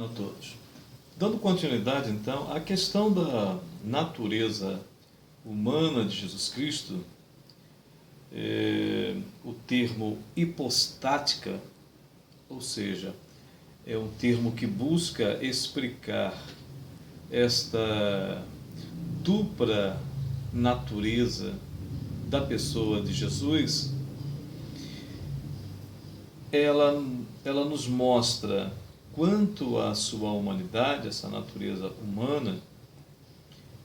a todos. Dando continuidade, então, à questão da natureza humana de Jesus Cristo, o termo hipostática, ou seja, é um termo que busca explicar esta dupla natureza da pessoa de Jesus. Ela nos mostra quanto à sua humanidade, essa natureza humana,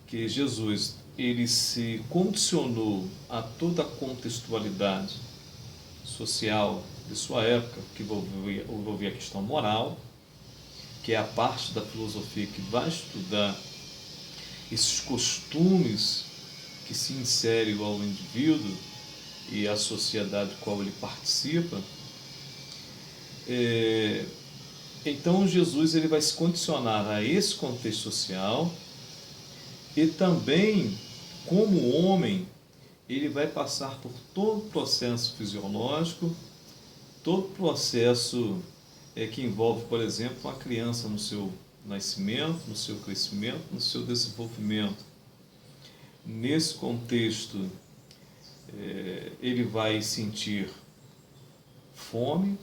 que Jesus ele se condicionou a toda a contextualidade social de sua época, que envolvia a questão moral, que é a parte da filosofia que vai estudar esses costumes que se inserem ao indivíduo e à sociedade com a qual ele participa. Então Jesus ele vai se condicionar a esse contexto social e também, como homem, ele vai passar por todo o processo fisiológico, todo o processo que envolve, por exemplo, uma criança no seu nascimento, no seu crescimento, no seu desenvolvimento. Nesse contexto, ele vai sentir fome,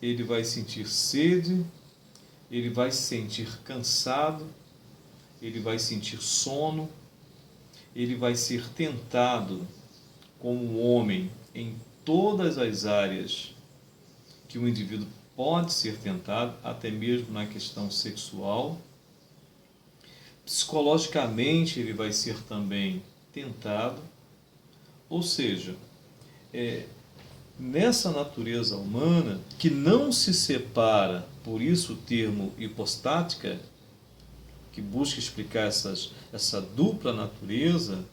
ele vai sentir sede, ele vai se sentir cansado, ele vai sentir sono, ele vai ser tentado como homem em todas as áreas que o indivíduo pode ser tentado, até mesmo na questão sexual. Psicologicamente ele vai ser também tentado, ou seja, nessa natureza humana que não se separa, por isso o termo hipostática, que busca explicar essa dupla natureza,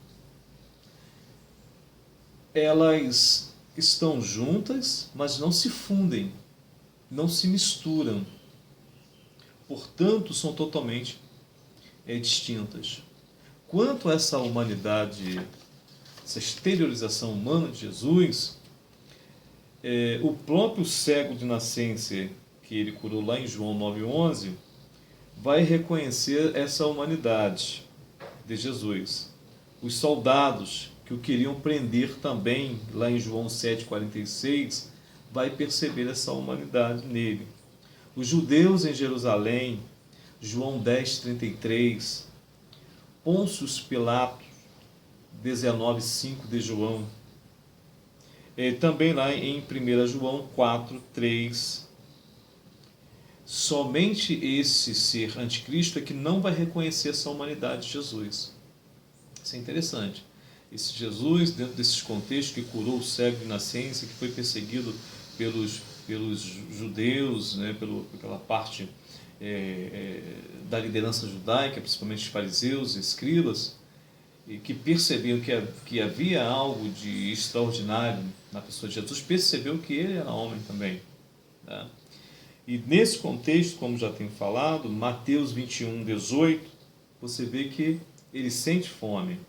elas estão juntas, mas não se fundem, não se misturam. Portanto, são totalmente distintas. Quanto a essa humanidade, essa exteriorização humana de Jesus, o próprio cego de nascença, que ele curou lá em João 9,11, vai reconhecer essa humanidade de Jesus. Os soldados que o queriam prender também, lá em João 7,46, vai perceber essa humanidade nele. Os judeus em Jerusalém, João 10,33, Pôncio Pilatos, 19,5 de João, também lá em 1 João 4,3, somente esse ser anticristo é que não vai reconhecer essa humanidade de Jesus. Isso é interessante. Esse Jesus, dentro desses contextos, que curou o cego de nascença, que foi perseguido pelos judeus, né, pela parte da liderança judaica, principalmente os fariseus e escribas, e que percebiam que havia algo de extraordinário na pessoa de Jesus, percebeu que ele era homem também, né? E nesse contexto, como já tenho falado, Mateus 21,18, você vê que ele sente fome.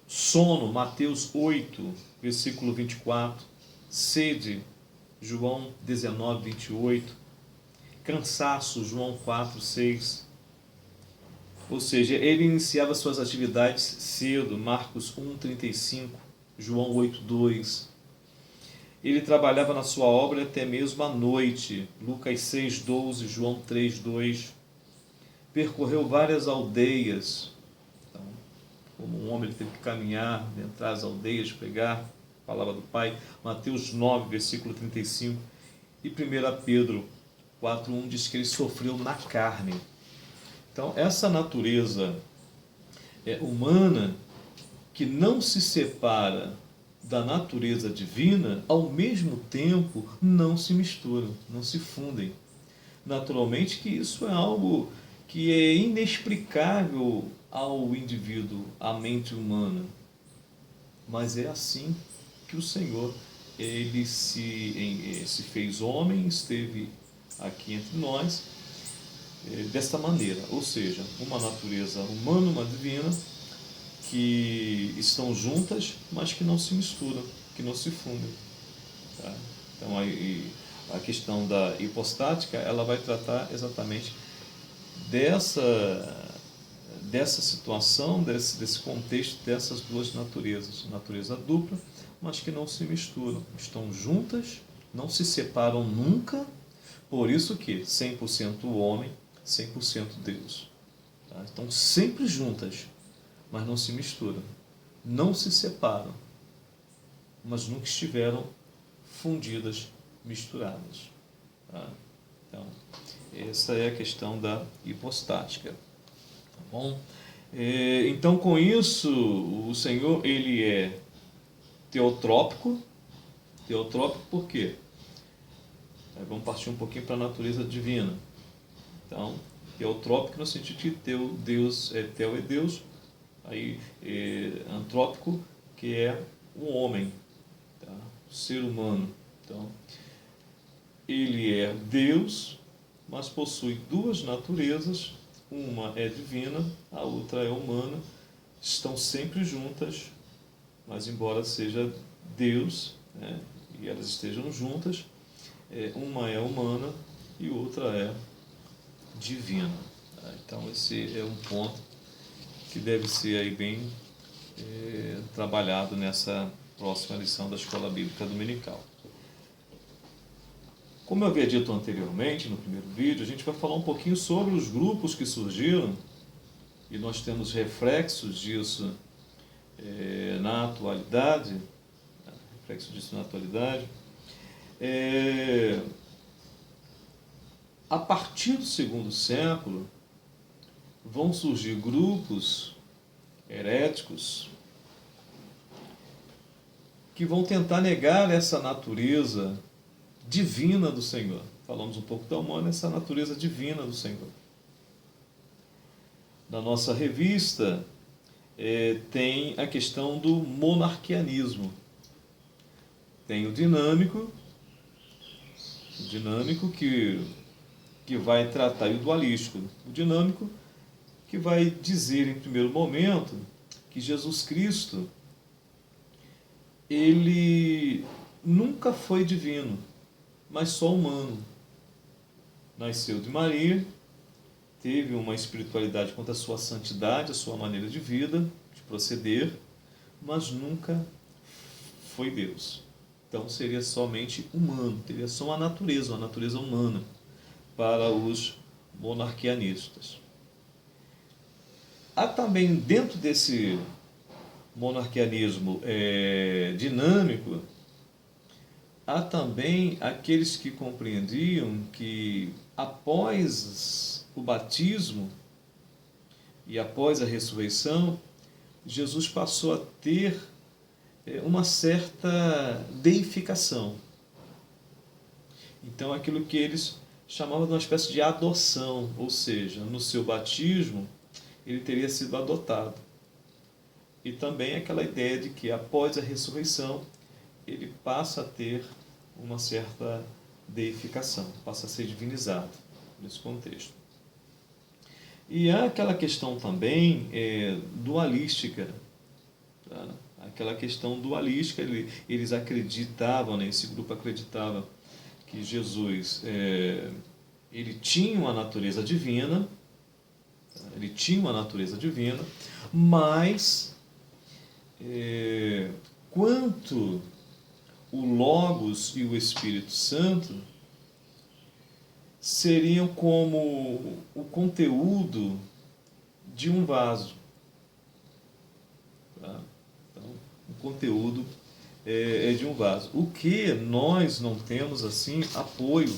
Sono, Mateus 8, versículo 24, sede, João 19,28, cansaço, João 4,6. Ou seja, ele iniciava suas atividades cedo, Marcos 1,35, João 8,2. Ele trabalhava na sua obra até mesmo à noite, Lucas 6,12, João 3,2. Percorreu várias aldeias. Então, como um homem, ele teve que caminhar, entrar às aldeias, pregar a palavra do Pai, Mateus 9, versículo 35. E 1 Pedro 4,1 diz que ele sofreu na carne. Então, essa natureza humana que não se separa da natureza divina, ao mesmo tempo não se misturam, não se fundem. Naturalmente que isso é algo que é inexplicável ao indivíduo, à mente humana. Mas é assim que o Senhor ele se fez homem, esteve aqui entre nós, desta maneira, ou seja, uma natureza humana, uma divina, que estão juntas, mas que não se misturam, que não se fundem. Tá? Então, a questão da hipostática, ela vai tratar exatamente dessa situação, desse contexto, dessas duas naturezas, natureza dupla, mas que não se misturam, estão juntas, não se separam nunca, por isso que 100% homem, 100% Deus. Tá? Estão sempre juntas, mas não se misturam, não se separam, mas nunca estiveram fundidas, misturadas. Tá? Então, essa é a questão da hipostática. Tá bom? Então, com isso, o Senhor, ele é teotrópico. Teotrópico por quê? Vamos partir um pouquinho para a natureza divina. Então, teotrópico no sentido de Deus é Deus, aí antrópico, que é o homem, tá? O ser humano. Então, ele é Deus, mas possui duas naturezas, uma é divina, a outra é humana, estão sempre juntas, mas embora seja Deus, né, e elas estejam juntas, uma é humana e outra é divina. Tá? Então esse é um ponto que deve ser aí bem trabalhado nessa próxima lição da Escola Bíblica Dominical. Como eu havia dito anteriormente, no primeiro vídeo, a gente vai falar um pouquinho sobre os grupos que surgiram, e nós temos reflexos disso na atualidade, a partir do segundo século, vão surgir grupos heréticos que vão tentar negar essa natureza divina do Senhor. Falamos um pouco da humana, essa natureza divina do Senhor. Na nossa revista tem a questão do monarquianismo. Tem o dinâmico que vai tratar, e o dualístico. O dinâmico que vai dizer em primeiro momento que Jesus Cristo, ele nunca foi divino, mas só humano. Nasceu de Maria, teve uma espiritualidade quanto à sua santidade, a sua maneira de vida, de proceder, mas nunca foi Deus. Então seria somente humano, teria só uma natureza humana para os monarquianistas. Há também dentro desse monarquianismo dinâmico, há também aqueles que compreendiam que após o batismo e após a ressurreição, Jesus passou a ter uma certa deificação. Então, aquilo que eles chamavam de uma espécie de adoção, ou seja, no seu batismo, ele teria sido adotado. E também aquela ideia de que após a ressurreição, ele passa a ter uma certa deificação, passa a ser divinizado nesse contexto. E há aquela questão também dualística, tá? Aquela questão dualística, eles acreditavam, né, esse grupo acreditava que Jesus ele tinha uma natureza divina, tá? Ele tinha uma natureza divina, mas quanto o Logos e o Espírito Santo seriam como o conteúdo de um vaso. Tá? Então, o conteúdo é de um vaso. O que nós não temos assim apoio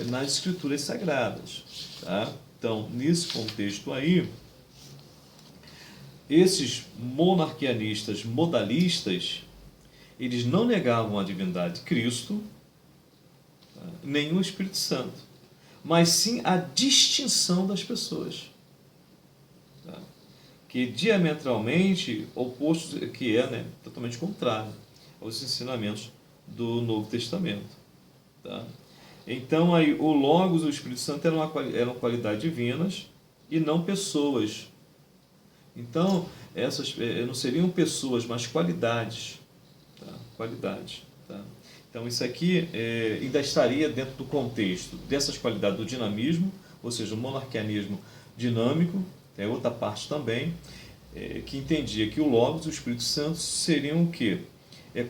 nas Escrituras Sagradas. Tá? Então, nesse contexto aí, esses monarquianistas modalistas, eles não negavam a divindade de Cristo, tá? Nem o Espírito Santo, mas sim a distinção das pessoas, tá? Que diametralmente oposto, que é totalmente contrário aos ensinamentos do Novo Testamento. Tá? Então, aí, o Logos e o Espírito Santo eram qualidades divinas e não pessoas. Então, essas não seriam pessoas, mas qualidades. Tá? Qualidades. Tá? Então isso aqui ainda estaria dentro do contexto dessas qualidades do dinamismo, ou seja, o monarquianismo dinâmico, é outra parte também, que entendia que o Logos e o Espírito Santo seriam o quê?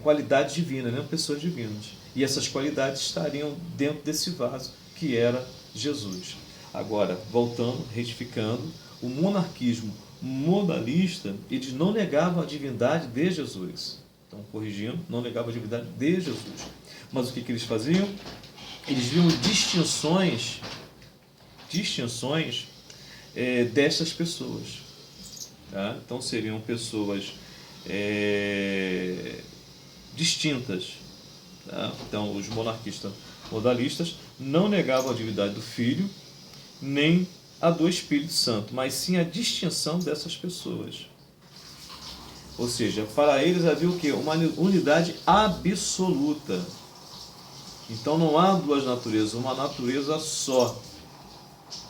Qualidade divina, né? Pessoas divinas. E essas qualidades estariam dentro desse vaso que era Jesus. Agora, voltando, retificando, o monarquismo modalista, eles não negavam a divindade de Jesus. Então, corrigindo, não negavam a divindade de Jesus. Mas o que eles faziam? Eles viam distinções destas pessoas. Tá? Então, seriam pessoas distintas. Tá? Então, os monarquistas modalistas não negavam a divindade do Filho, nem a do Espírito Santo, mas sim a distinção dessas pessoas. Ou seja, para eles havia o quê? Uma unidade absoluta. Então não há duas naturezas, uma natureza só.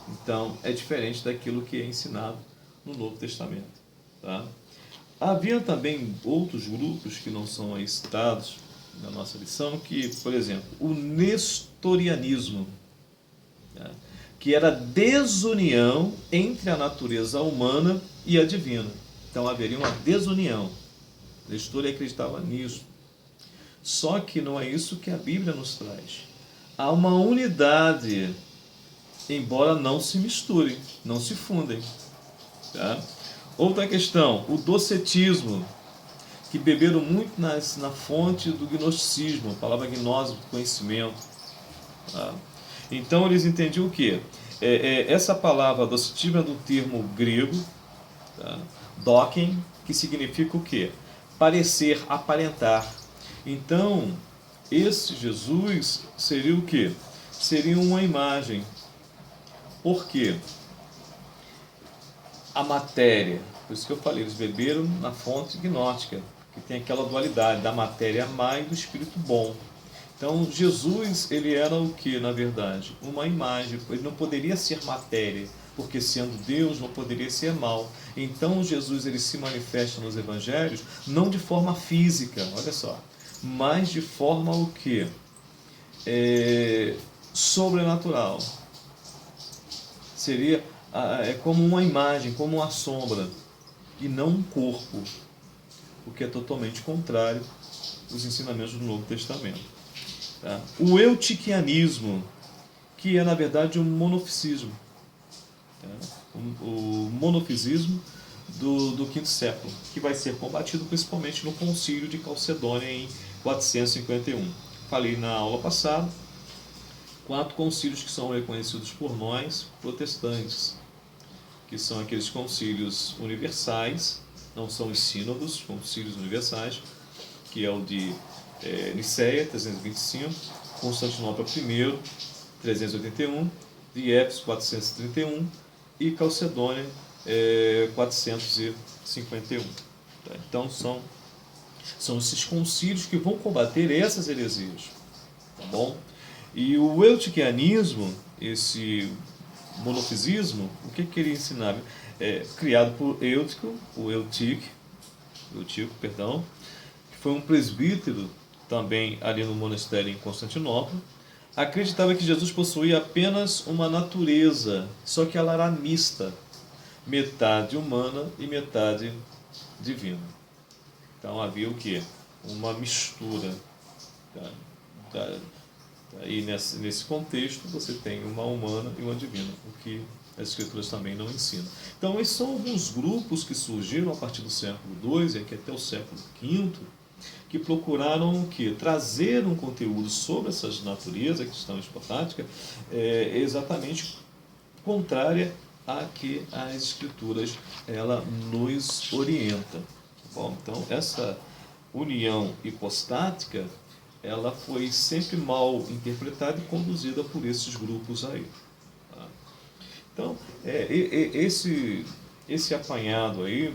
Então é diferente daquilo que é ensinado no Novo Testamento. Tá? Havia também outros grupos que não são aí citados na nossa lição, que, por exemplo, o nestorianismo, tá? Que era a desunião entre a natureza humana e a divina. Então haveria uma desunião. Nestor acreditava nisso. Só que não é isso que a Bíblia nos traz. Há uma unidade, embora não se misturem, não se fundem. Tá? Outra questão, o docetismo, que beberam muito na fonte do gnosticismo, a palavra gnose, conhecimento. Tá? Então eles entendiam o quê? Essa palavra docetismo é do termo grego, tá? Doken, que significa o quê? Parecer, aparentar. Então, esse Jesus seria o quê? Seria uma imagem. Por quê? A matéria, por isso que eu falei, eles beberam na fonte gnóstica, que tem aquela dualidade da matéria má e do espírito bom. Então, Jesus, ele era o que, na verdade? Uma imagem. Ele não poderia ser matéria, porque sendo Deus não poderia ser mal. Então, Jesus, ele se manifesta nos evangelhos não de forma física, olha só, mas de forma o quê? Sobrenatural. Seria como uma imagem, como uma sombra, e não um corpo, o que é totalmente contrário aos ensinamentos do Novo Testamento. Tá? O eutiquianismo, que é na verdade um monofisismo, tá? O monofisismo do quinto século, que vai ser combatido principalmente no concílio de Calcedônia em 451. Falei na aula passada, 4 concílios que são reconhecidos por nós, protestantes, que são aqueles concílios universais, não são os sínodos, concílios universais, que é o de Niceia, 325, Constantinopla I, 381, de Éfeso, 431 e Calcedônia, 451. Tá? Então são esses concílios que vão combater essas heresias. Tá bom? E o eutiquianismo, esse monofisismo, o que ele ensinava? Criado por Eutico, perdão, que foi um presbítero também ali no monastério em Constantinopla, acreditava que Jesus possuía apenas uma natureza, só que ela era mista, metade humana e metade divina. Então havia o quê? Uma mistura. E nesse contexto você tem uma humana e uma divina, o que as escrituras também não ensinam. Então esses são alguns grupos que surgiram a partir do século II e aqui até o século V, que procuraram o quê? Trazer um conteúdo sobre essas naturezas, a questão hipotática, exatamente contrária a que as escrituras ela nos orienta. Bom, então essa união hipostática ela foi sempre mal interpretada e conduzida por esses grupos aí. Tá? Então, esse apanhado aí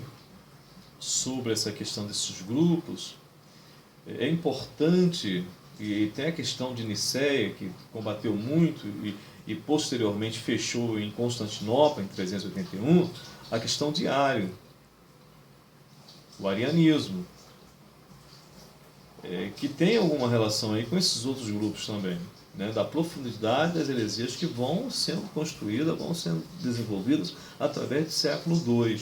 sobre essa questão desses grupos é importante, e tem a questão de Niceia, que combateu muito e posteriormente fechou em Constantinopla, em 381, a questão de Ário, o arianismo. que tem alguma relação aí com esses outros grupos também, né, da profundidade das heresias que vão sendo construídas, vão sendo desenvolvidas através do século II.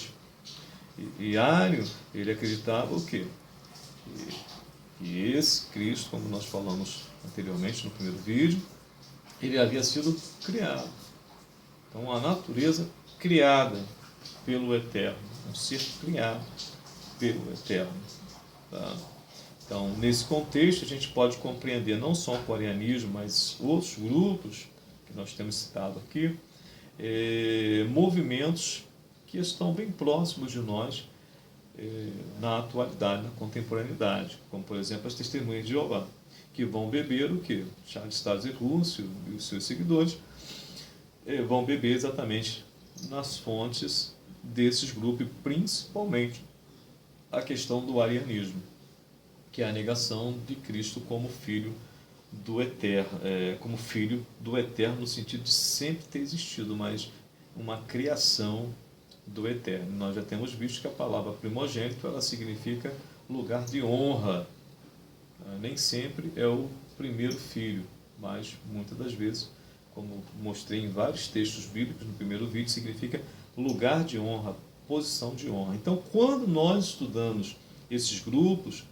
E Ário, ele acreditava o quê? Que esse Cristo, como nós falamos anteriormente no primeiro vídeo, ele havia sido criado. Então, a natureza criada pelo Eterno, um ser criado pelo Eterno. Tá? Então, nesse contexto, a gente pode compreender não só o arianismo, mas outros grupos que nós temos citado aqui, movimentos que estão bem próximos de nós na atualidade, na contemporaneidade, como, por exemplo, as Testemunhas de Jeová, que vão beber o quê? Charles Taze Russell e os seus seguidores vão beber exatamente nas fontes desses grupos, principalmente a questão do arianismo, que é a negação de Cristo como filho do Eterno, como filho do Eterno no sentido de sempre ter existido, mas uma criação do Eterno. Nós já temos visto que a palavra primogênito ela significa lugar de honra. Nem sempre é o primeiro filho, mas muitas das vezes, como mostrei em vários textos bíblicos no primeiro vídeo, significa lugar de honra, posição de honra. Então, quando nós estudamos esses grupos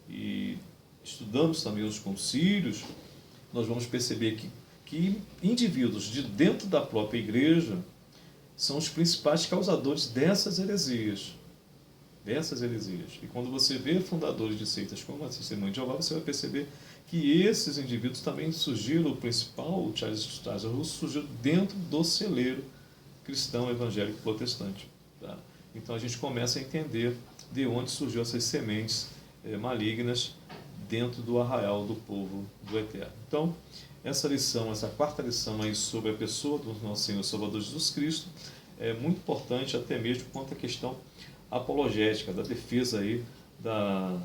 e estudamos também os concílios, nós vamos perceber que indivíduos de dentro da própria igreja são os principais causadores dessas heresias. E quando você vê fundadores de seitas como a Testemunha de Jeová, você vai perceber que esses indivíduos também surgiram, o principal, o Charles Taze Russell, surgiu dentro do celeiro cristão evangélico protestante. Tá? Então a gente começa a entender de onde surgiu essas sementes malignas dentro do arraial do povo do Eterno. Então, essa lição, essa quarta lição aí sobre a pessoa do nosso Senhor Salvador Jesus Cristo é muito importante até mesmo quanto à questão apologética, da defesa aí da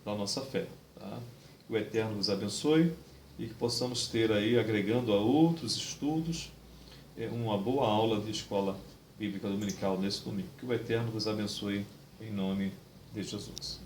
nossa fé. Tá? Que o Eterno nos abençoe e que possamos ter aí, agregando a outros estudos, uma boa aula de escola bíblica dominical nesse domingo. Que o Eterno vos abençoe em nome de Jesus.